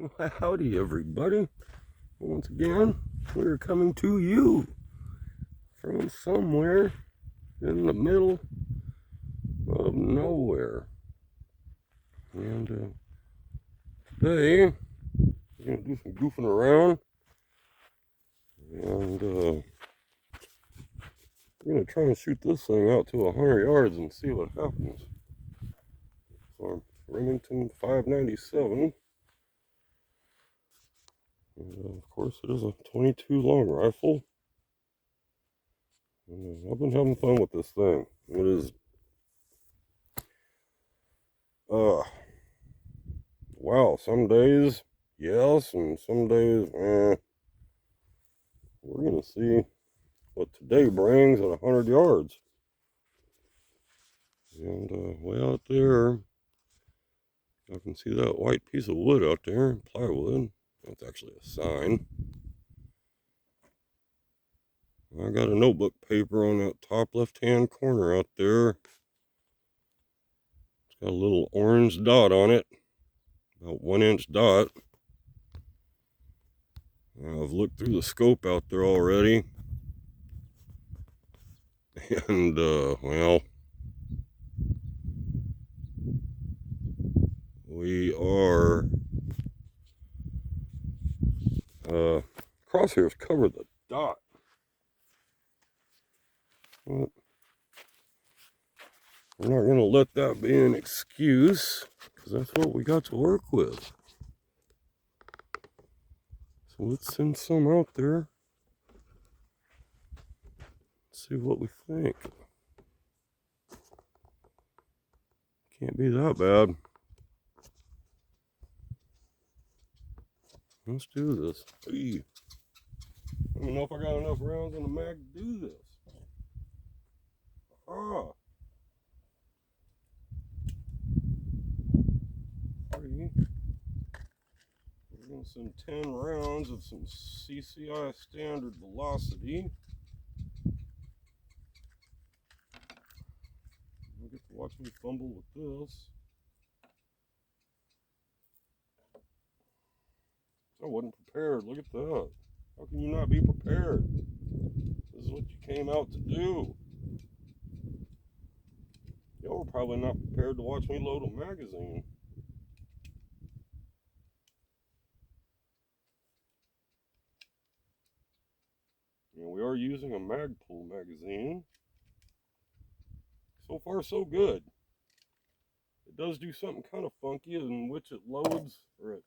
Howdy, everybody. Once again, we're coming to you from somewhere in the middle of nowhere. And today, we're going to do some goofing around. And we're going to try and shoot this thing out to 100 yards and see what happens. So, Rem.597. And of course, it is a 22 long rifle. And I've been having fun with this thing. It is wow, some days yes, and some days We're gonna see what today brings at 100 yards. And way out there, I can see that white piece of wood out there, plywood. That's actually a sign. I got a notebook paper on that top left-hand corner out there. It's got a little orange dot on it, about 1-inch dot. I've looked through the scope out there already, and well, we are crosshairs cover the dot. But we're not going to let that be an excuse, because that's what we got to work with. So let's send some out there. See what we think. Can't be that bad. Let's do this. Hey, I don't know if I got enough rounds in the mag to do this. Ah. 3. We're going to send 10 rounds of some CCI standard velocity. You get to watch me fumble with this. I wasn't prepared. Look at that. How can you not be prepared? This is what you came out to do. Y'all were probably not prepared to watch me load a magazine. You know, we are using a Magpul magazine. So far, so good. It does do something kind of funky in which it loads, or it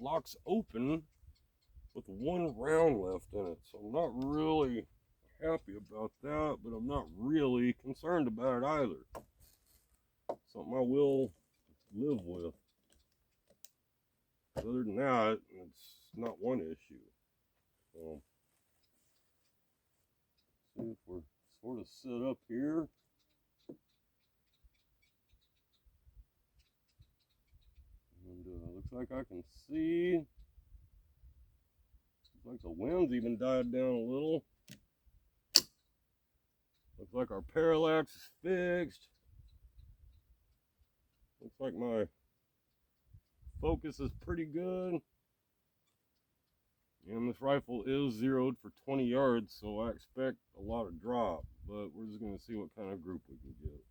locks open with 1 round left in it. So I'm not really happy about that, but I'm not really concerned about it either. Something I will live with. Other than that, it's not one issue. So, see if we're sort of set up here. And looks like I can see. Looks like the wind's even died down a little. Looks like our parallax is fixed. Looks like my focus is pretty good. And this rifle is zeroed for 20 yards, so I expect a lot of drop. But we're just going to see what kind of group we can get.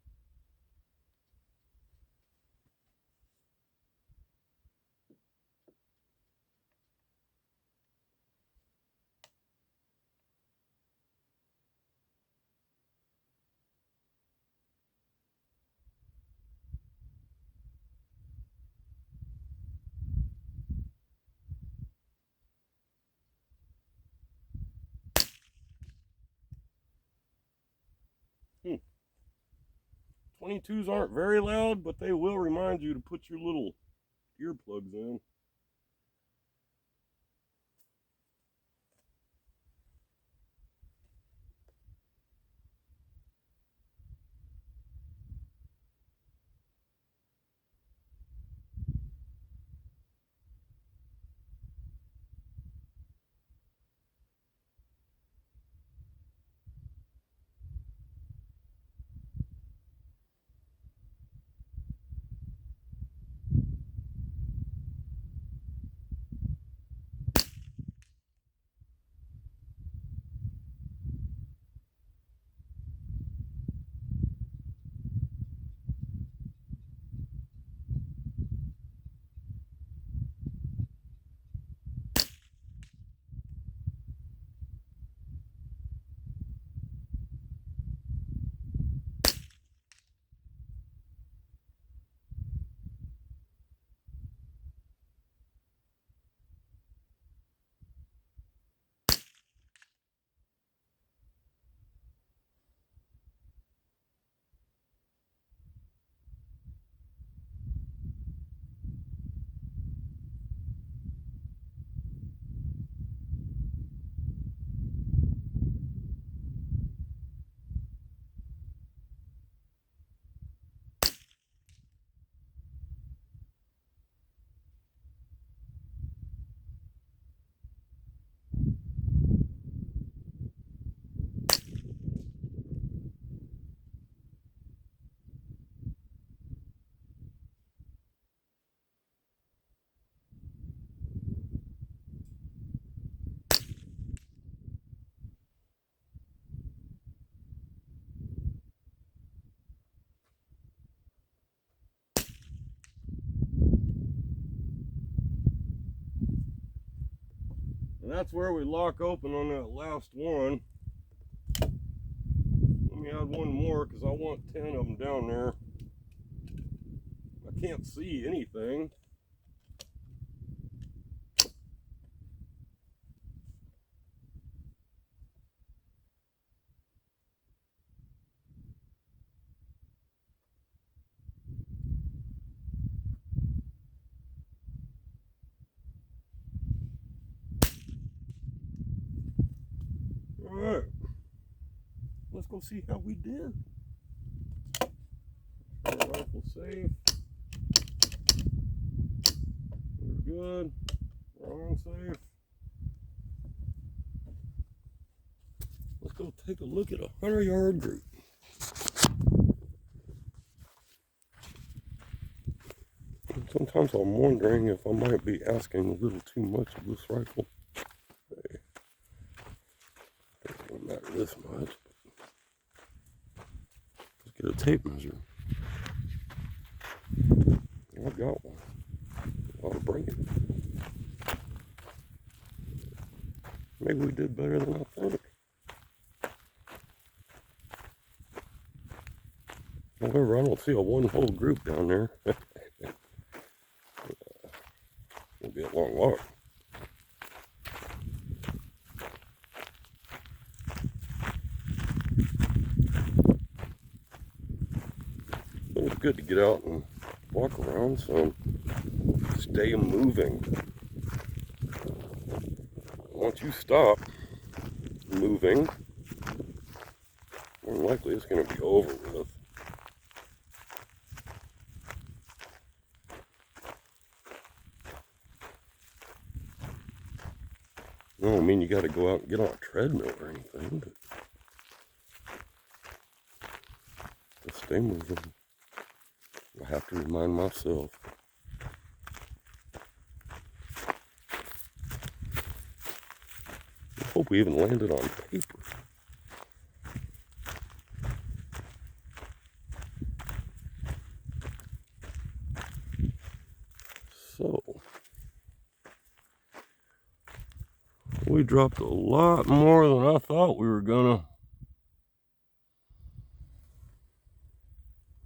Hmm. 22s aren't very loud, but they will remind you to put your little earplugs in. And that's where we lock open on that last one. Let me add one more because I want 10 of them down there. I can't see anything. Alright, let's go see how we did. Rifle safe. We're good. Wrong safe. Let's go take a look at a 100-yard group. Sometimes I'm wondering if I might be asking a little too much of this rifle. Hey, it doesn't matter this much. Let's get a tape measure. I've got one. I'll bring it. Maybe we did better than I think. However, I don't see a one whole group down there. It'll be a long walk. But it's good to get out and walk around, so stay moving. Once you stop moving, more likely it's going to be over with. I don't mean you got to go out and get on a treadmill or anything, but just stay moving. I have to remind myself. I hope we even landed on paper. So, we dropped a lot more than I thought we were gonna.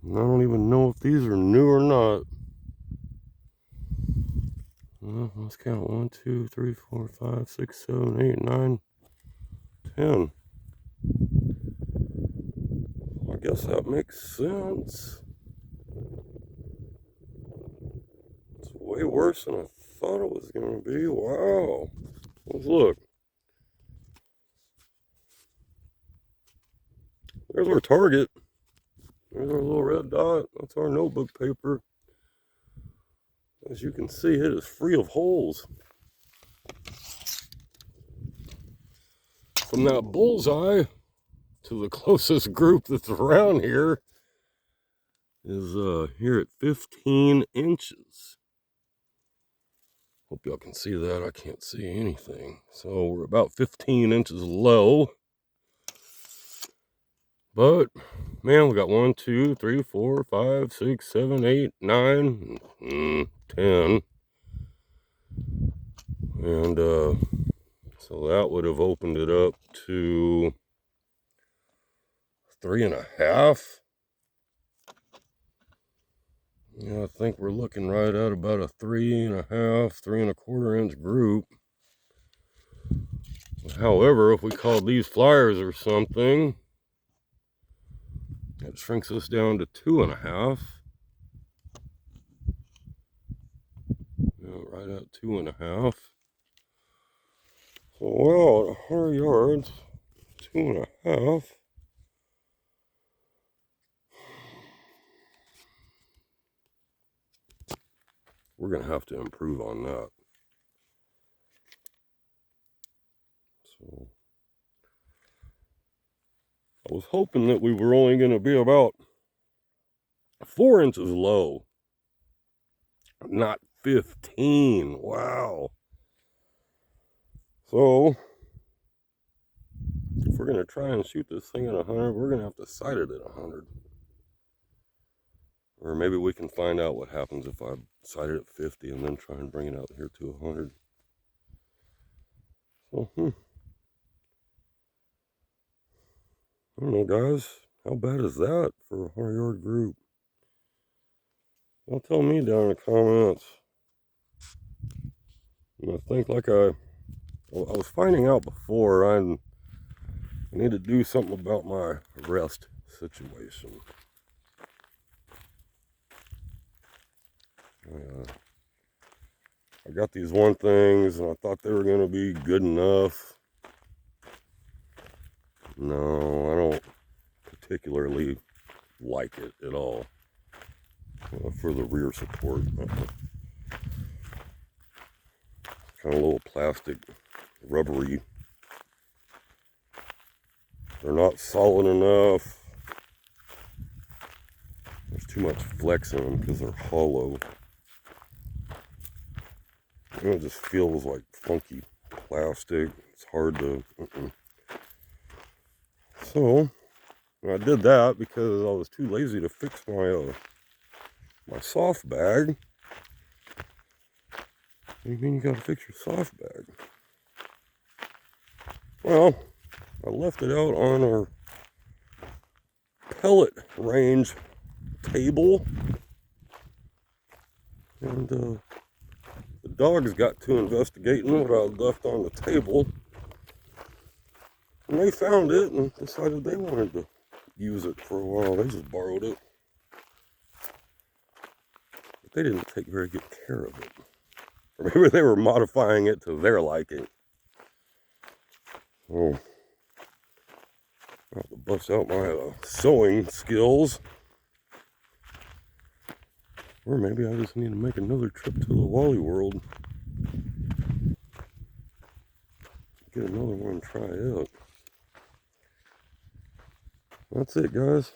I don't even know if these are new or not. Well, let's count 1, 2, 3, 4, 5, 6, 7, 8, 9, 10. I guess that makes sense. It's way worse than I thought it was gonna be. Wow. Let's look. There's our target. There's our little red dot. That's our notebook paper. As you can see, it is free of holes. From that bullseye to the closest group that's around here is here at 15 inches. Hope y'all can see that. I can't see anything. So we're about 15 inches low. But, man, we got 1, 2, 3, 4, 5, 6, 7, 8, 9, 10. And so that would have opened it up to 3.5. Yeah, I think we're looking right at about a 3.5, 3.25 inch group. However, if we call these flyers or something, that shrinks us down to 2.5. Yeah, right at 2.5. So, well, at 100 yards, 2.5. We're going to have to improve on that. So, I was hoping that we were only going to be about 4 inches low, not 15. Wow. So, if we're going to try and shoot this thing at 100, we're going to have to sight it at 100. Or maybe we can find out what happens if I sight it at 50 and then try and bring it out here to 100. So, I don't know, guys. How bad is that for a 100-yard group? Y'all tell me down in the comments. And I think, like I was finding out before, I need to do something about my rest situation. I got these one things, and I thought they were going to be good enough. No, I don't particularly like it at all for the rear support. Kind of little plastic, rubbery. They're not solid enough. There's too much flex in them because they're hollow. And it just feels like funky plastic. It's hard to... So, I did that because I was too lazy to fix my soft bag. What do you mean you gotta fix your soft bag? Well, I left it out on our pellet range table, and the dogs got to investigating what I left on the table, and they found it and decided they wanted to use it for a while. They just borrowed it, but they didn't take very good care of it. Or maybe they were modifying it to their liking. Oh, I have to bust out my sewing skills. Or maybe I just need to make another trip to the Wally World. Get another one and try out. That's it, guys.